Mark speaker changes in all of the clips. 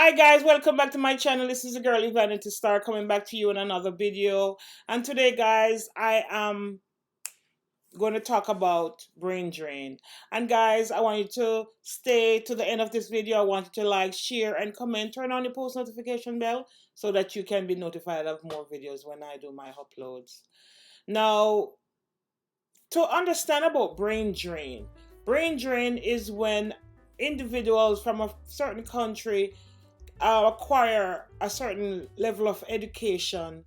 Speaker 1: Hi guys, welcome back to my channel. This is the girl Evanity Star coming back to you in another video. And today guys, I am going to talk about brain drain. And guys, I want you to stay to the end of this video. I want you to like, share, and comment. Turn on the post notification bell so that you can be notified of more videos when I do my uploads. Now, to understand about brain drain is when individuals from a certain country acquire a certain level of education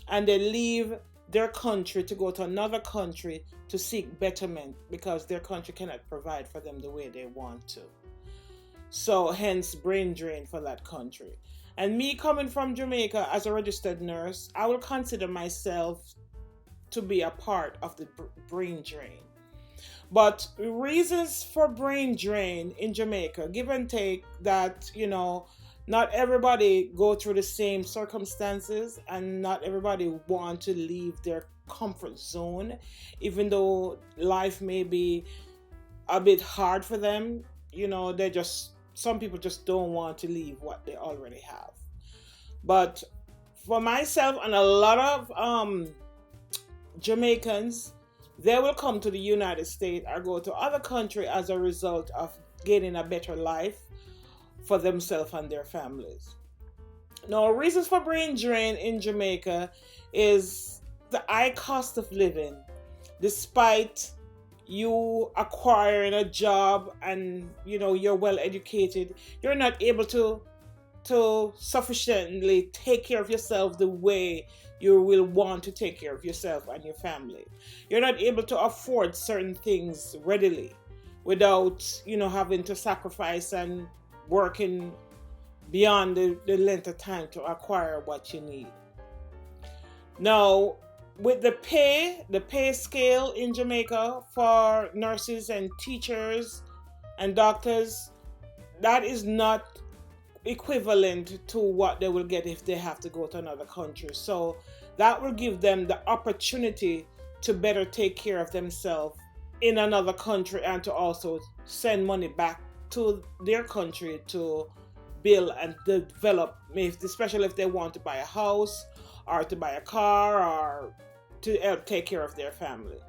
Speaker 1: and they leave their country to go to another country to seek betterment because their country cannot provide for them the way they want to. So hence brain drain for that country. And me coming from Jamaica as a registered nurse, I will consider myself to be a part of the brain drain. But reasons for brain drain in Jamaica, give and take that, not everybody go through the same circumstances and not everybody want to leave their comfort zone, even though life may be a bit hard for them. Some people just don't want to leave what they already have. But for myself and a lot of Jamaicans, they will come to the United States or go to other countries as a result of gaining a better life for themselves and their families. Now, reasons for brain drain in Jamaica is the high cost of living. Despite you acquiring a job and you're well educated, you're not able to sufficiently take care of yourself the way you will want to take care of yourself and your family. You're not able to afford certain things readily without having to sacrifice and working beyond the length of time to acquire what you need. Now, with the pay scale in Jamaica for nurses and teachers and doctors, that is not equivalent to what they will get if they have to go to another country. So that will give them the opportunity to better take care of themselves in another country and to also send money back to their country to build and develop, especially if they want to buy a house or to buy a car or to help take care of their family.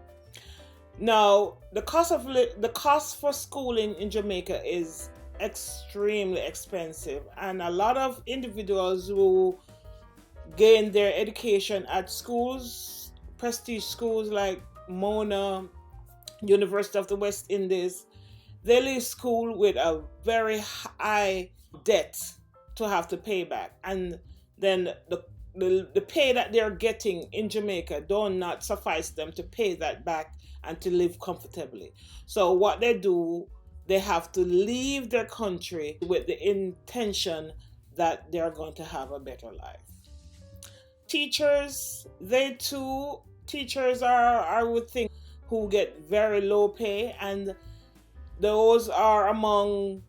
Speaker 1: Now, the cost for schooling in Jamaica is extremely expensive, and a lot of individuals who gain their education at schools, prestige schools like Mona, University of the West Indies, they leave school with a very high debt to have to pay back, and then the pay that they're getting in Jamaica do not suffice them to pay that back and to live comfortably. So what they do, they have to leave their country with the intention that they're going to have a better life. Teachers are, I would think, who get very low pay, and those are among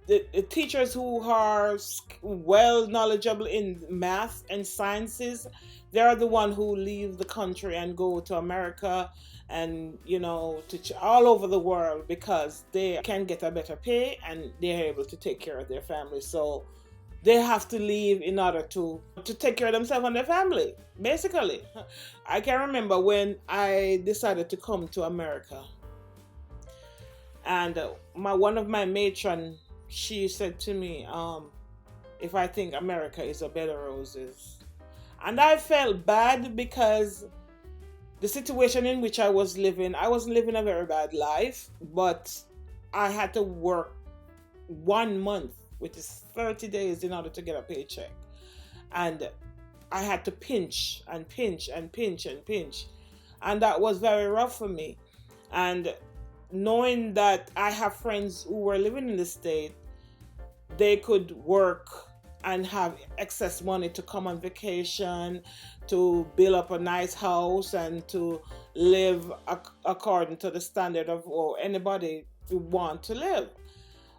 Speaker 1: the teachers who are well knowledgeable in math and sciences. They're the one who leave the country and go to America and to all over the world because they can get a better pay and they're able to take care of their family. So they have to leave in order to take care of themselves and their family, basically. I can remember when I decided to come to America, and one of my matron, she said to me, if I think America is a bed of roses. And I felt bad because the situation in which I wasn't living a very bad life, but I had to work 1 month, which is 30 days, in order to get a paycheck. And I had to pinch and pinch and pinch and pinch. And that was very rough for me. And knowing that I have friends who were living in the state, they could work and have excess money to come on vacation, to build up a nice house, and to live according to the standard of anybody want to live.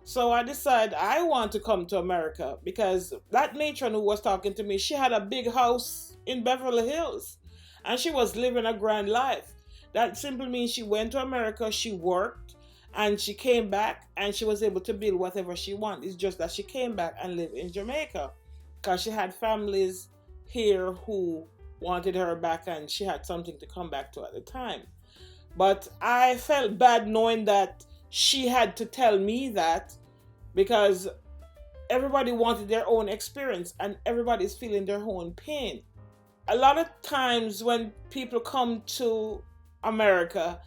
Speaker 1: So I decided I want to come to America because that matron who was talking to me, she had a big house in Beverly Hills and she was living a grand life. That simply means she went to America, she worked, And she came back and she was able to build whatever she wanted. It's just that she came back and lived in Jamaica because she had families here who wanted her back and she had something to come back to at the time. But I felt bad knowing that she had to tell me that, because everybody wanted their own experience and everybody's feeling their own pain. A lot of times when people come to America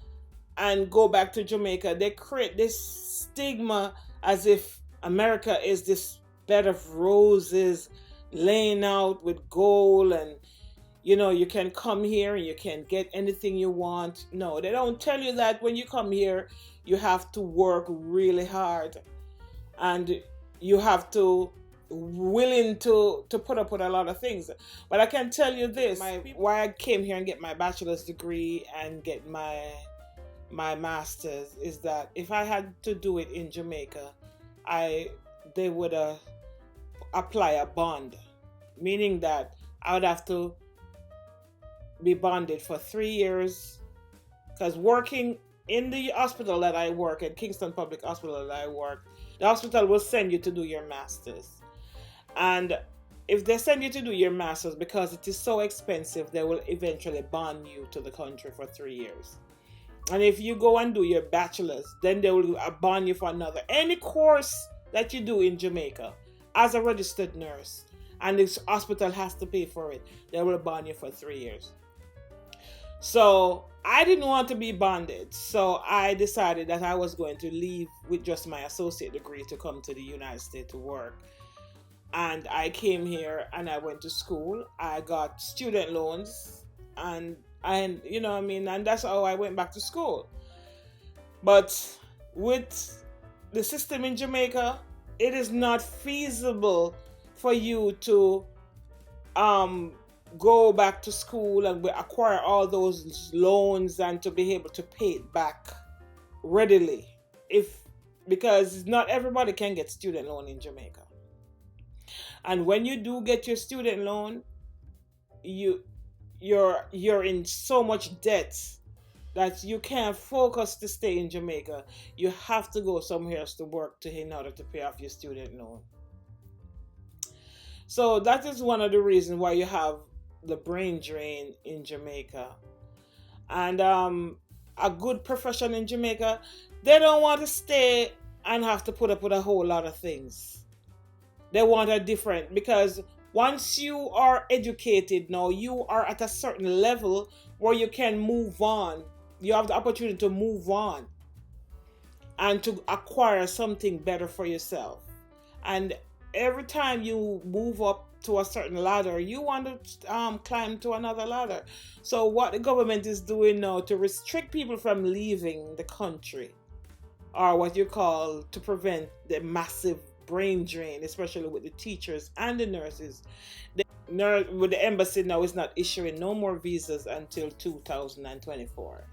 Speaker 1: and go back to Jamaica, they create this stigma as if America is this bed of roses laying out with gold, and you can come here and you can get anything you want. No, they don't tell you that when you come here, you have to work really hard and you have to willing to put up with a lot of things. But I can tell you this, why I came here and get my bachelor's degree and get my master's is that if I had to do it in Jamaica, they would apply a bond, meaning that I would have to be bonded for 3 years, because working in the hospital that I work at, Kingston Public Hospital that I work, the hospital will send you to do your master's. And if they send you to do your master's, because it is so expensive, they will eventually bond you to the country for 3 years. And if you go and do your bachelor's, then they will bond you for another. Any course that you do in Jamaica as a registered nurse, and this hospital has to pay for it, they will bond you for 3 years. So I didn't want to be bonded, so I decided that I was going to leave with just my associate degree to come to the United States to work. And I came here and I went to school. I got student loans and and that's how I went back to school. But with the system in Jamaica, it is not feasible for you to go back to school and acquire all those loans and to be able to pay it back readily, because not everybody can get student loan in Jamaica. And when you do get your student loan, you're in so much debt that you can't focus to stay in Jamaica. You have to go somewhere else to work in order to pay off your student loan. So that is one of the reasons why you have the brain drain in Jamaica. And a good profession in Jamaica, they don't want to stay and have to put up with a whole lot of things. They want a different, because once you are educated now, you are at a certain level where you can move on. You have the opportunity to move on and to acquire something better for yourself. And every time you move up to a certain ladder, you want to climb to another ladder. So what the government is doing now to restrict people from leaving the country, or what you call to prevent the massive brain drain, especially with the teachers and the nurses. With the embassy now is not issuing no more visas until 2024.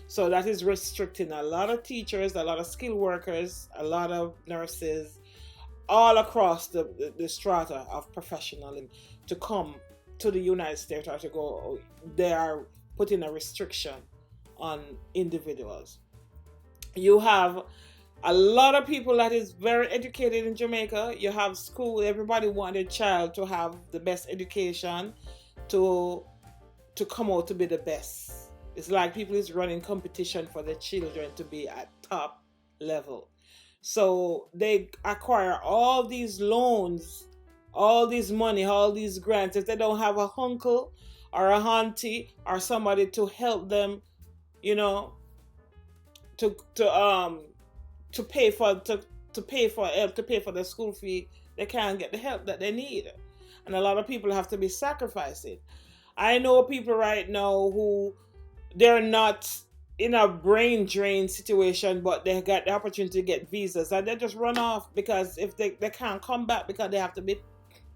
Speaker 1: So that is restricting a lot of teachers, a lot of skilled workers, a lot of nurses, all across the strata of professionalism to come to the United States or to go. They are putting a restriction on individuals. You have a lot of people that is very educated in Jamaica. You have school. Everybody wants their child to have the best education, to come out to be the best. It's like people is running competition for their children to be at top level. So they acquire all these loans, all this money, all these grants. If they don't have a uncle or a auntie or somebody to help them, to pay for the school fee, they can't get the help that they need. And a lot of people have to be sacrificing. I know people right now who they're not in a brain drain situation, but they got the opportunity to get visas and they just run off, because if they can't come back, because they have to be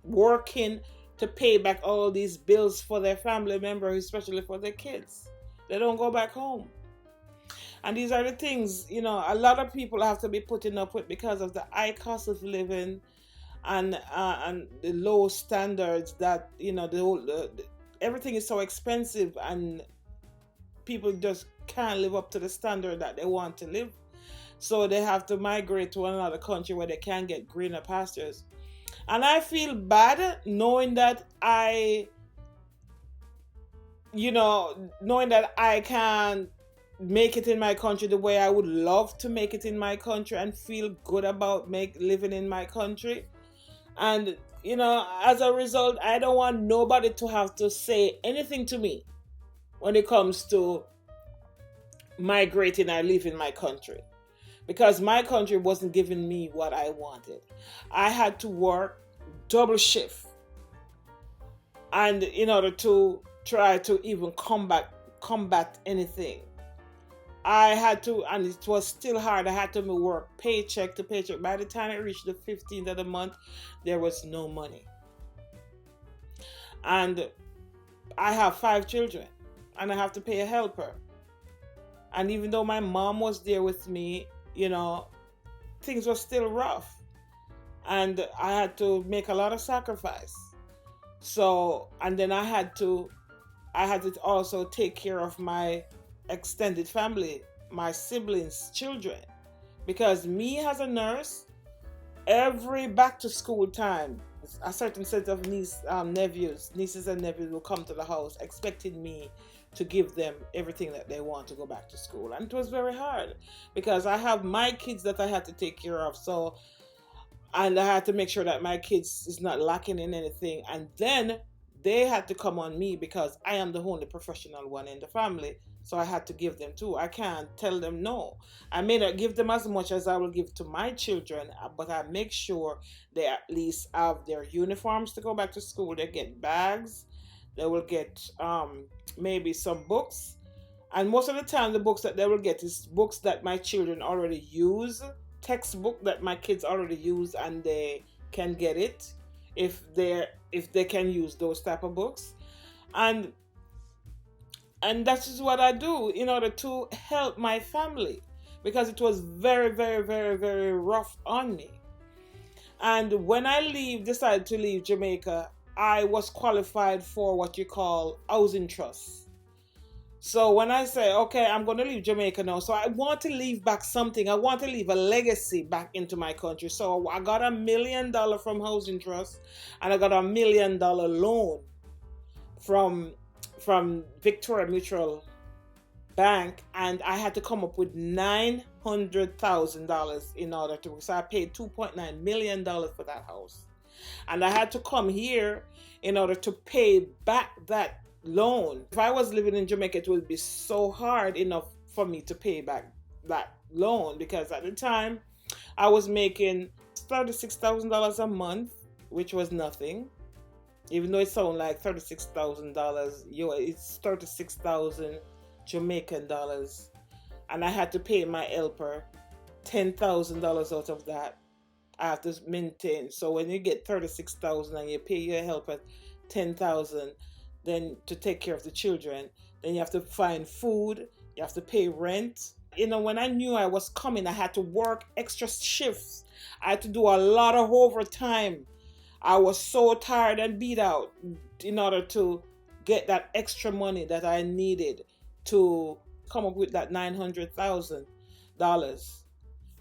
Speaker 1: working to pay back all these bills for their family members, especially for their kids. They don't go back home. And these are the things, a lot of people have to be putting up with because of the high cost of living and the low standards that, everything is so expensive and people just can't live up to the standard that they want to live. So they have to migrate to another country where they can get greener pastures. And I feel bad knowing that knowing that I can make it in my country the way I would love to make it in my country and feel good about living in my country. And as a result, I don't want nobody to have to say anything to me when it comes to migrating or leaving my country, because my country wasn't giving me what I wanted. I had to work double shift, and in order to try to even combat anything, I had to, and it was still hard. I had to work paycheck to paycheck. By the time it reached the 15th of the month, there was no money. And I have 5 children, and I have to pay a helper. And even though my mom was there with me, things were still rough. And I had to make a lot of sacrifice. So, and then I had to also take care of my extended family, my siblings' children. Because me as a nurse, every back to school time, a certain set of nieces and nephews will come to the house expecting me to give them everything that they want to go back to school. And it was very hard because I have my kids that I had to take care of. So, and I had to make sure that my kids is not lacking in anything. And then they had to come on me because I am the only professional one in the family. So I had to give them too. I can't tell them no. I may not give them as much as I will give to my children, but I make sure they at least have their uniforms to go back to school. They get bags. They will get maybe some books. And most of the time, the books that they will get is books that my children already use, textbook that my kids already use, and they can get it if they can use those type of books. And that is what I do in order to help my family, because it was very, very, very, very rough on me. And when I decided to leave Jamaica, I was qualified for what you call housing trust. So when I say, okay, I'm going to leave Jamaica now, so I want to leave back something. I want to leave a legacy back into my country. So I got $1 million from housing trust, and I got $1 million loan from Victoria Mutual Bank, and I had to come up with $900,000 in order to. So I paid $2.9 million for that house, and I had to come here in order to pay back that loan. If I was living in Jamaica, it would be so hard enough for me to pay back that loan, because at the time I was making $36,000 a month, which was nothing. Even though it sounds like $36,000, it's 36,000 Jamaican dollars. And I had to pay my helper $10,000 out of that. I have to maintain. So when you get 36,000 and you pay your helper 10,000, then to take care of the children, then you have to find food, you have to pay rent. When I knew I was coming, I had to work extra shifts. I had to do a lot of overtime. I was so tired and beat out in order to get that extra money that I needed to come up with that $900,000.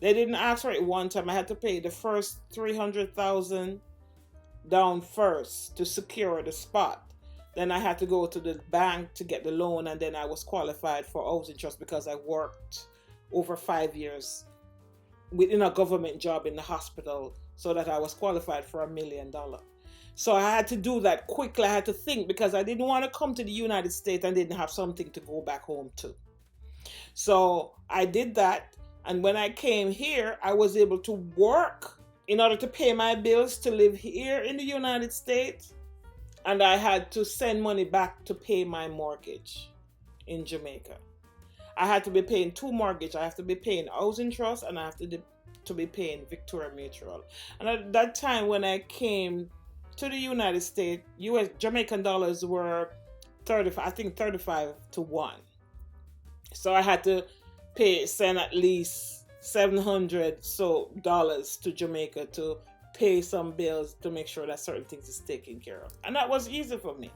Speaker 1: They didn't ask for it one time. I had to pay the first $300,000 down first to secure the spot. Then I had to go to the bank to get the loan, and then I was qualified for housing trust because I worked over 5 years within a government job in the hospital, so that I was qualified for $1 million. So I had to do that quickly. I had to think, because I didn't want to come to the United States and didn't have something to go back home to. So I did that. And when I came here, I was able to work in order to pay my bills to live here in the United States. And I had to send money back to pay my mortgage in Jamaica. I had to be paying 2 mortgages. I have to be paying housing trust, and I have to be paying Victoria Mutual. And at that time when I came to the United States, Jamaican dollars were 35 to 1. So I had to send at least $700 to Jamaica to pay some bills, to make sure that certain things is taken care of. And that was easy for me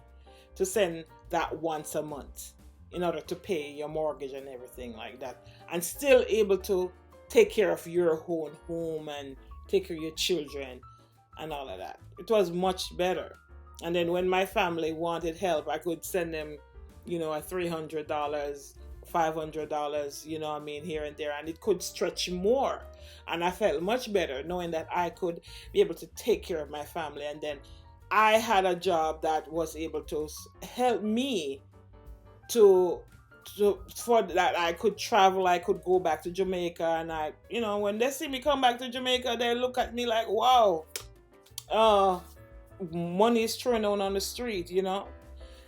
Speaker 1: to send that once a month in order to pay your mortgage and everything like that, and still able to take care of your own home and take care of your children and all of that. It was much better. And then when my family wanted help, I could send them, a $300, $500, what I mean, here and there, and it could stretch more. And I felt much better knowing that I could be able to take care of my family. And then I had a job that was able to help me to for that I could travel, I could go back to Jamaica, and when they see me come back to Jamaica, they look at me like, wow, money is thrown on the street,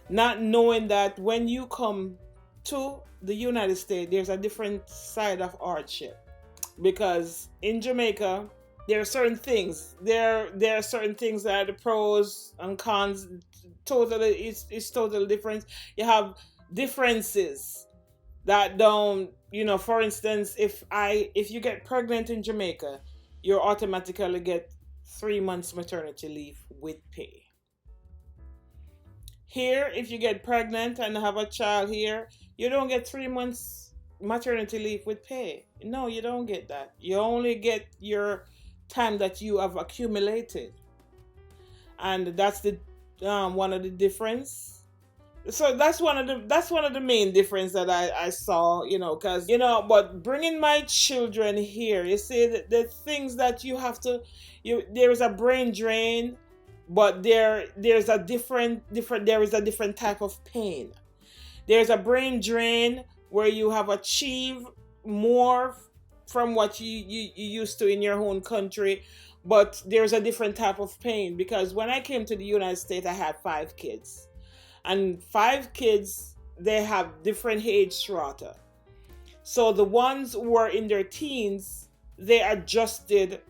Speaker 1: not knowing that when you come to the United States, there's a different side of hardship. Because in Jamaica, there are certain things. There are certain things that are the pros and cons. Totally, it's totally different. You have differences that don't. For instance, if you get pregnant in Jamaica, you automatically get 3 months maternity leave with pay. Here, if you get pregnant and have a child here, you don't get 3 months maternity leave with pay. No, you don't get that. You only get your time that you have accumulated, and that's the one of the difference. So that's one of the main difference that I saw, because but bringing my children here, you see the things that you have to, there is a brain drain, but there is a different type of pain. There's a brain drain where you have achieved more from what you used to in your own country, but there's a different type of pain. Because when I came to the United States, I had 5 kids, and 5 kids, they have different age strata. So the ones who were in their teens, they adjusted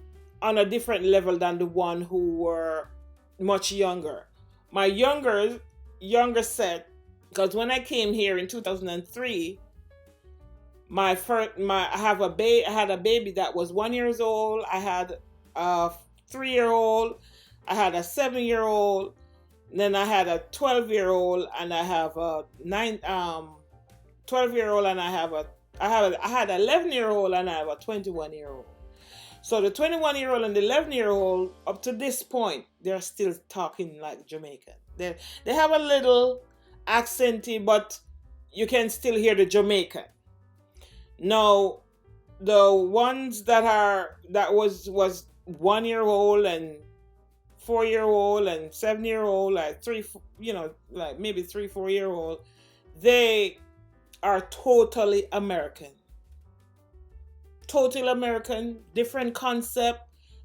Speaker 1: on a different level than the one who were much younger. My younger set, because when I came here in 2003, I had a baby that was 1 year old. I had a 3-year-old. I had a 7-year-old. Then I had a 12-year-old, and I have a 12-year-old, and I had an 11-year-old, and I have a 21-year-old. So the 21-year-old and the 11-year-old, up to this point, they're still talking like Jamaican. They have a little accenty, but you can still hear the Jamaican. Now, the ones that was 1-year-old and 4-year-old and 7-year-old, like maybe 3-4-year-old, they are totally American. Totally American, different concept,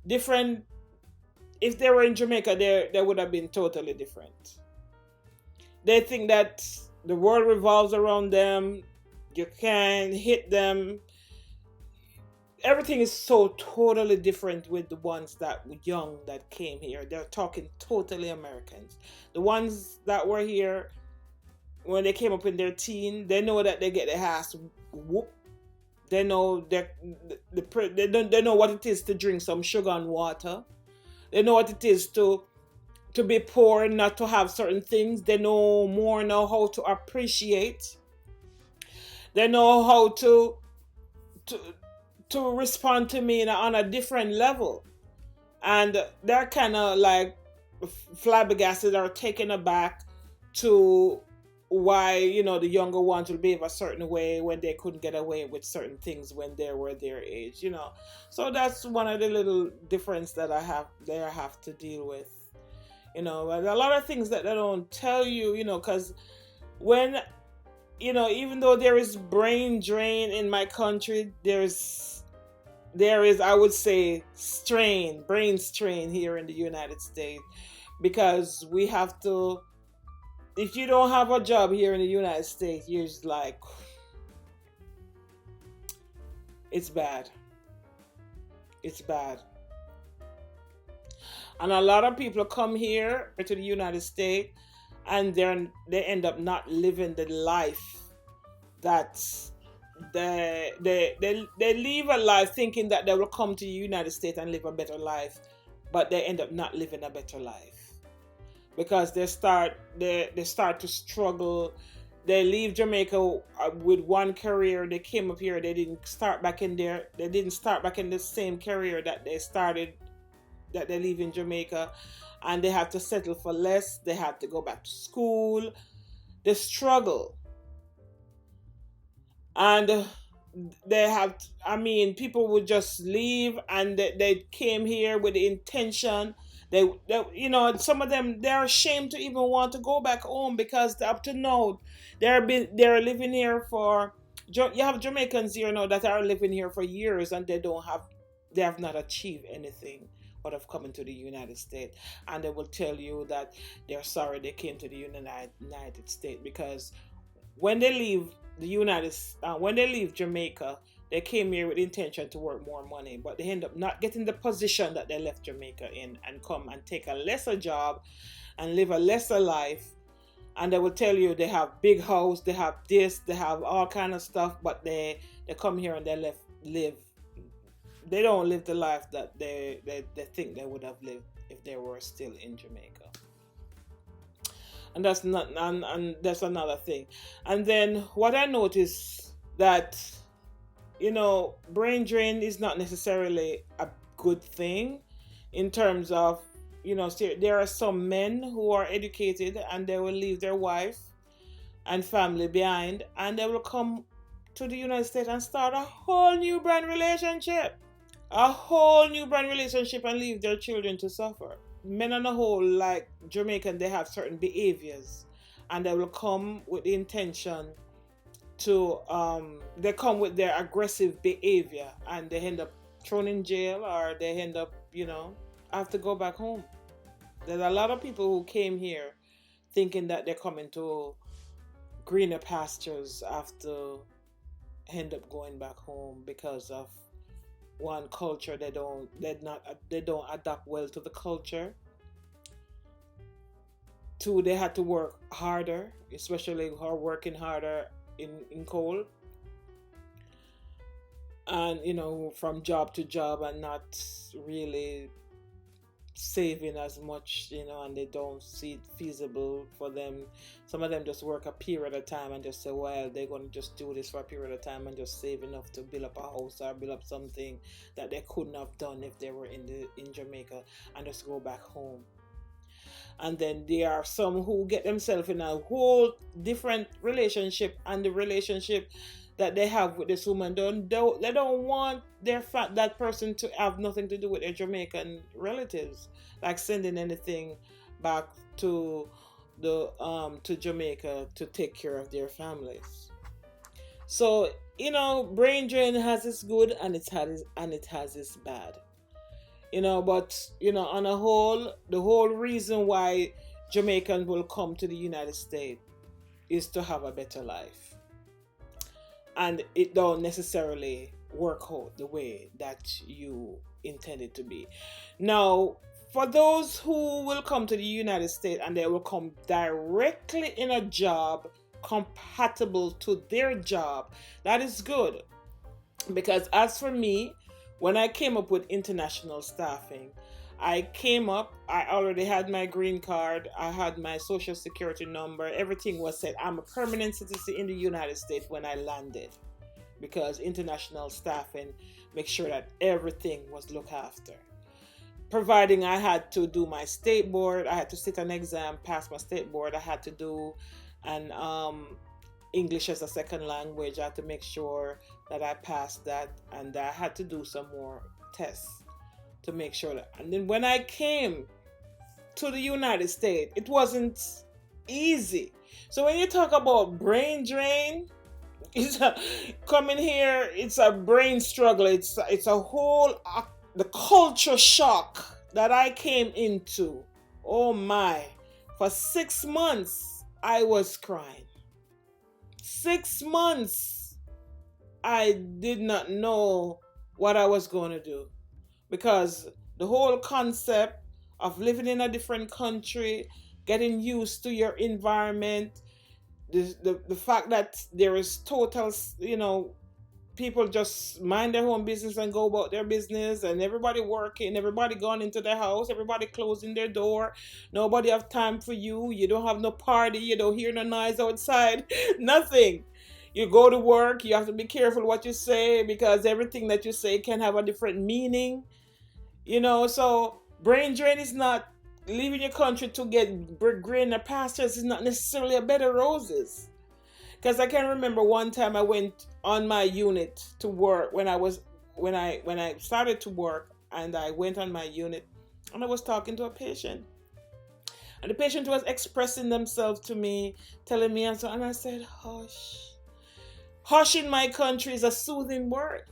Speaker 1: different. If they were in Jamaica, they would have been totally different. They think that the world revolves around them. You can't hit them. Everything is so totally different with the ones that were young that came here. They're talking totally Americans. The ones that were here when they came up in their teen, they know that they get their ass whooped. They know they know what it is to drink some sugar and water. They know what it is to be poor and not to have certain things. They know how to appreciate. They know how to respond to me on a different level. And they're kind of like flabbergasted or taken aback to why, the younger ones will behave a certain way when they couldn't get away with certain things when they were their age, So that's one of the little difference that they have to deal with. But a lot of things that they don't tell you, because when, even though there is brain drain in my country, there is, I would say, brain strain here in the United States, because we have to, if you don't have a job here in the United States, you're just like, it's bad. It's bad. And a lot of people come here to the United States, and they end up not living the life that they live a life thinking that they will come to the United States and live a better life, but they end up not living a better life. Because they start to struggle. They leave Jamaica with one career. They came up here. They didn't start back in there. They didn't start back in the same career that they started, that they leave in Jamaica, and they have to settle for less. They have to go back to school. The struggle, and they have. I mean, people would just leave, and they came here with the intention. Some of them, they're ashamed to even want to go back home because up to now they're living here for. You have Jamaicans here now that are living here for years, and they have not achieved anything but have come into the United States, and they will tell you that they're sorry they came to the United States, because when they leave when they leave Jamaica, they came here with the intention to work more money, but they end up not getting the position that they left Jamaica in, and come and take a lesser job and live a lesser life. And they will tell you they have big house, they have this, they have all kind of stuff, but they come here and they don't live the life that they think they would have lived if they were still in Jamaica. And that's not and that's another thing. And then what I noticed, that brain drain is not necessarily a good thing, in terms of, there are some men who are educated and they will leave their wife and family behind, and they will come to the United States and start a whole new brand relationship. And leave their children to suffer. Men on the whole, like Jamaican, they have certain behaviors, and they will come with the intention to they come with their aggressive behavior, and they end up thrown in jail, or they end up have to go back home. There's a lot of people who came here thinking that they're coming to greener pastures, after end up going back home because of one, culture. They don't adapt well to the culture. Two, they had to work harder, especially who are working harder in coal, and from job to job, and not really saving as much, and they don't see it feasible for them. Some of them just work a period of time and just say, well, they're going to just do this for a period of time and just save enough to build up a house or build up something that they couldn't have done if they were in Jamaica, and just go back home. And then there are some who get themselves in a whole different relationship, and the relationship that they have with this woman, they don't want that person to have nothing to do with their Jamaican relatives, like sending anything back to to Jamaica to take care of their families. So brain drain has its good, and it has its bad. But on a whole, the whole reason why Jamaicans will come to the United States is to have a better life. And it don't necessarily work out the way that you intend it to be. Now, for those who will come to the United States and they will come directly in a job compatible to their job, that is good. Because as for me, when I came up with international staffing, I already had my green card, I had my social security number, everything was set. I'm a permanent citizen in the United States when I landed, because international staffing makes sure that everything was looked after. Providing I had to do my state board, I had to sit an exam, pass my state board, I had to do an English as a second language, I had to make sure that I passed that, and I had to do some more tests to make sure that. And then when I came to the United States, it wasn't easy. So when you talk about brain drain, coming here, it's a brain struggle. It's a whole the culture shock that I came into. Oh my! For 6 months, I was crying. 6 months, I did not know what I was going to do. Because the whole concept of living in a different country, getting used to your environment, the fact that there is total, people just mind their own business and go about their business, and everybody working, everybody gone into their house, everybody closing their door, nobody have time for you, you don't have no party, you don't hear no noise outside, nothing. You go to work, you have to be careful what you say because everything that you say can have a different meaning, so brain drain is not leaving your country to get greener pastures, is not necessarily a bed of roses. Because I can remember one time I went on my unit to work when I started to work, and I went on my unit and I was talking to a patient. And the patient was expressing themselves to me, telling me, and I said, hush. Hush in my country is a soothing word.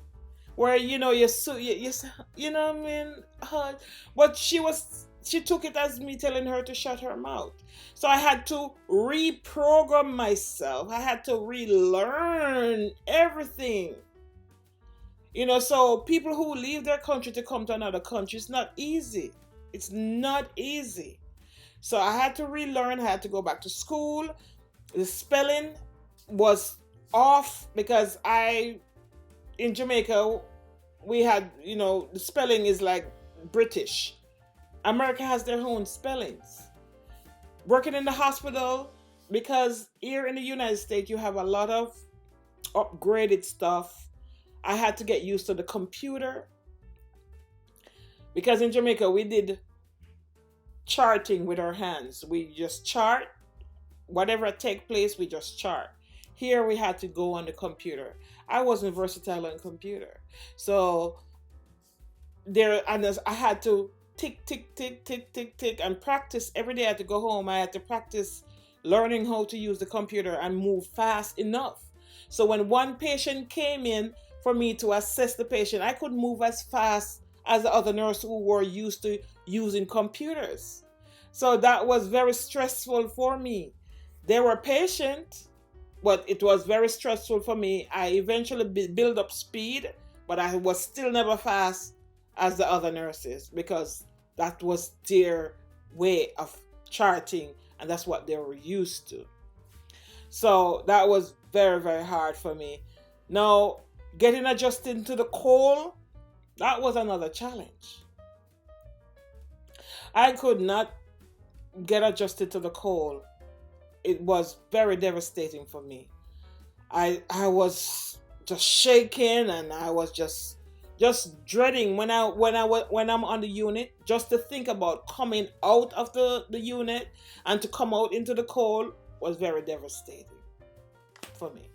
Speaker 1: Where, you know what I mean? Hush. But she took it as me telling her to shut her mouth. So I had to reprogram myself. I had to relearn everything. So people who leave their country to come to another country, it's not easy. It's not easy. So I had to relearn. I had to go back to school. The spelling was off because in Jamaica, we had, the spelling is like British. America has their own spellings. Working in the hospital, because here in the United States, you have a lot of upgraded stuff. I had to get used to the computer. Because in Jamaica, we did charting with our hands. We just chart. Whatever take place, we just chart. Here, we had to go on the computer. I wasn't versatile on computer. So, I had to tick, tick, tick, tick, tick, tick, and practice. Every day I had to go home. I had to practice learning how to use the computer and move fast enough. So when one patient came in for me to assess the patient, I could move as fast as the other nurses who were used to using computers. So that was very stressful for me. They were patient, but it was very stressful for me. I eventually built up speed, but I was still never fast as the other nurses because that was their way of charting and that's what they were used to. So that was very, very hard for me. Now, getting adjusted to the cold, that was another challenge. I could not get adjusted to the cold. It was very devastating for me. I was just shaking and I was just dreading when I'm on the unit, just to think about coming out of the unit and to come out into the cold was very devastating for me.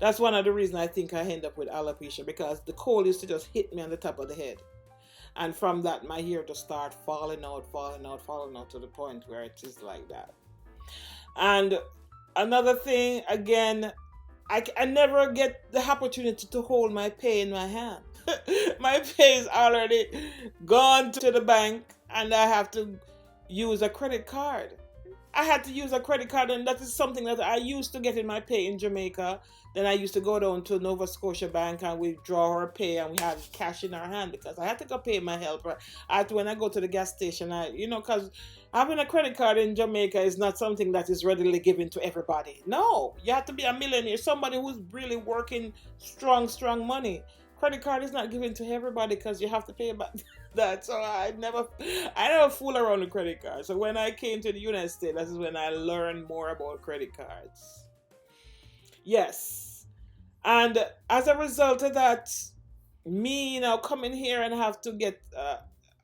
Speaker 1: That's one of the reasons I think I end up with alopecia, because the cold used to just hit me on the top of the head. And from that, my hair just start falling out to the point where it is like that. And another thing, again, I never get the opportunity to hold my pay in my hand. My pay is already gone to the bank and I have to use a credit card. I had to use a credit card, and that is something that I used to get in my pay in Jamaica. Then I used to go down to Nova Scotia Bank and withdraw our pay, and we had cash in our hand because I had to go pay my helper. When I go to the gas station, because having a credit card in Jamaica is not something that is readily given to everybody. No, you have to be a millionaire, somebody who's really working strong money. Credit card is not given to everybody because you have to pay about that. So I never fool around with credit cards. So when I came to the United States, this is when I learned more about credit cards. Yes. And as a result of that, me now coming here and have to get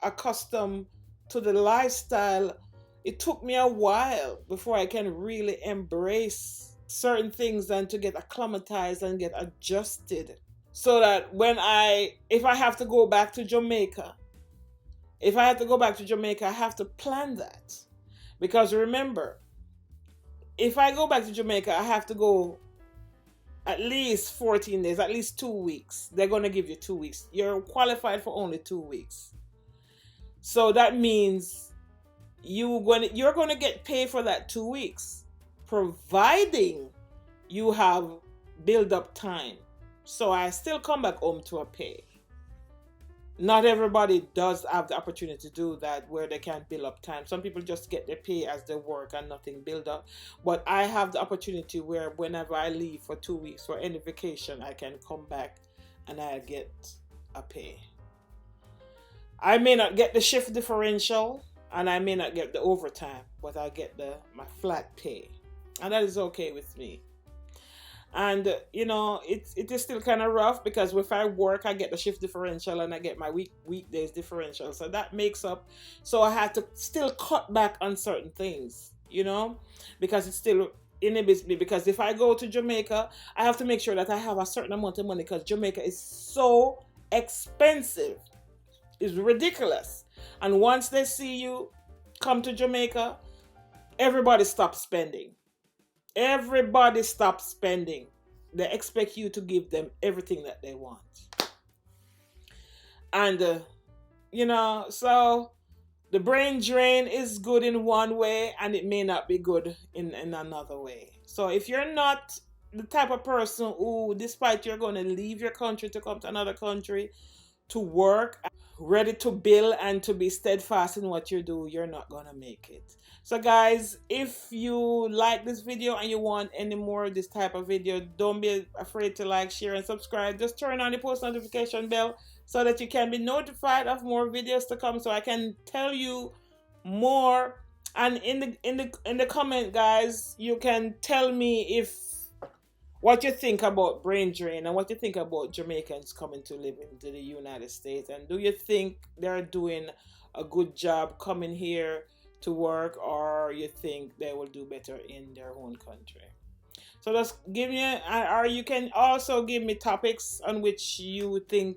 Speaker 1: accustomed to the lifestyle, it took me a while before I can really embrace certain things and to get acclimatized and get adjusted. So that if I have to go back to Jamaica, I have to plan that. Because remember, if I go back to Jamaica, I have to go at least 14 days, at least 2 weeks. They're going to give you 2 weeks. You're qualified for only 2 weeks. So that means you're going to get paid for that 2 weeks, providing you have built up time. So I still come back home to a pay. Not everybody does have the opportunity to do that where they can build up time. Some people just get their pay as they work and nothing build up. But I have the opportunity where whenever I leave for 2 weeks for any vacation, I can come back and I get a pay. I may not get the shift differential and I may not get the overtime, but I get my flat pay. And that is okay with me. And it is still kind of rough because if I work, I get the shift differential and I get my weekdays differential. So that makes up. So I had to still cut back on certain things, because it's still inhibits me. Because if I go to Jamaica, I have to make sure that I have a certain amount of money because Jamaica is so expensive. It's ridiculous. And once they see you come to Jamaica, everybody stops spending. Everybody stops spending. They expect you to give them everything that they want. And, so the brain drain is good in one way and it may not be good in another way. So if you're not the type of person who, despite you're going to leave your country to come to another country to work, ready to build and to be steadfast in what you do, you're not gonna make it. So guys, if you like this video and you want any more of this type of video, don't be afraid to like, share, and subscribe. Just turn on the post notification bell so that you can be notified of more videos to come, so I can tell you more. And in the comment, guys, you can tell me what you think about brain drain and what you think about Jamaicans coming to live into the United States, and do you think they're doing a good job coming here to work, or you think they will do better in their own country? So just give me, or you can also give me topics on which you think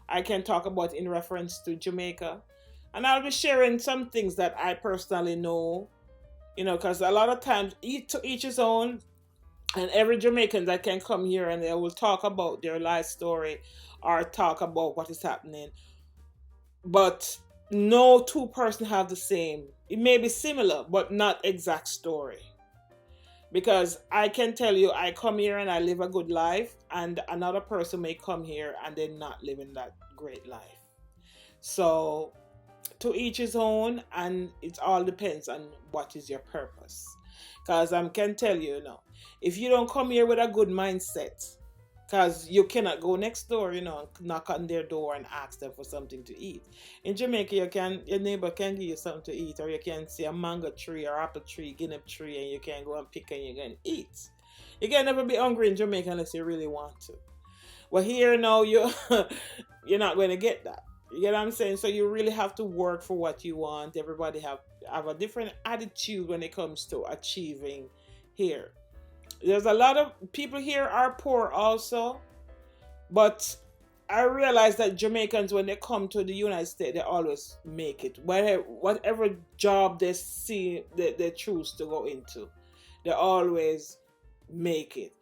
Speaker 1: I can talk about in reference to Jamaica, and I'll be sharing some things that I personally know, because a lot of times to each his own. And every Jamaican that can come here and they will talk about their life story or talk about what is happening. But no two person have the same. It may be similar, but not exact story. Because I can tell you, I come here and I live a good life, and another person may come here and they're not living that great life. So to each his own, and it all depends on what is your purpose. Because I can tell you now, if you don't come here with a good mindset, because you cannot go next door, and knock on their door and ask them for something to eat. In Jamaica, your neighbor can give you something to eat, or you can see a mango tree or apple tree, guinea tree, and you can go and pick and you can eat. You can never be hungry in Jamaica unless you really want to. Well, here now, you're not going to get that. You get what I'm saying? So you really have to work for what you want. Everybody have a different attitude when it comes to achieving here. There's a lot of people here are poor also, but I realize that Jamaicans, when they come to the United States, they always make it. Whatever job they see, they choose to go into, they always make it.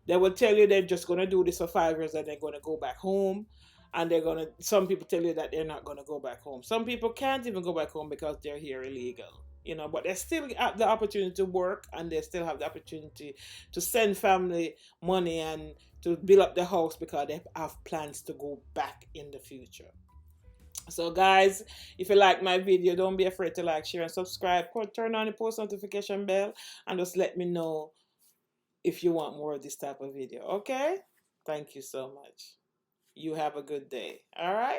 Speaker 1: They will tell you they're just going to do this for 5 years and they're going to go back home. And some people tell you that they're not going to go back home. Some people can't even go back home because they're here illegal, but they still have the opportunity to work, and they still have the opportunity to send family money and to build up the house because they have plans to go back in the future. So guys, if you like my video, don't be afraid to like, share, and subscribe. Turn on the post notification bell and just let me know if you want more of this type of video. Okay? Thank you so much. You have a good day. All right?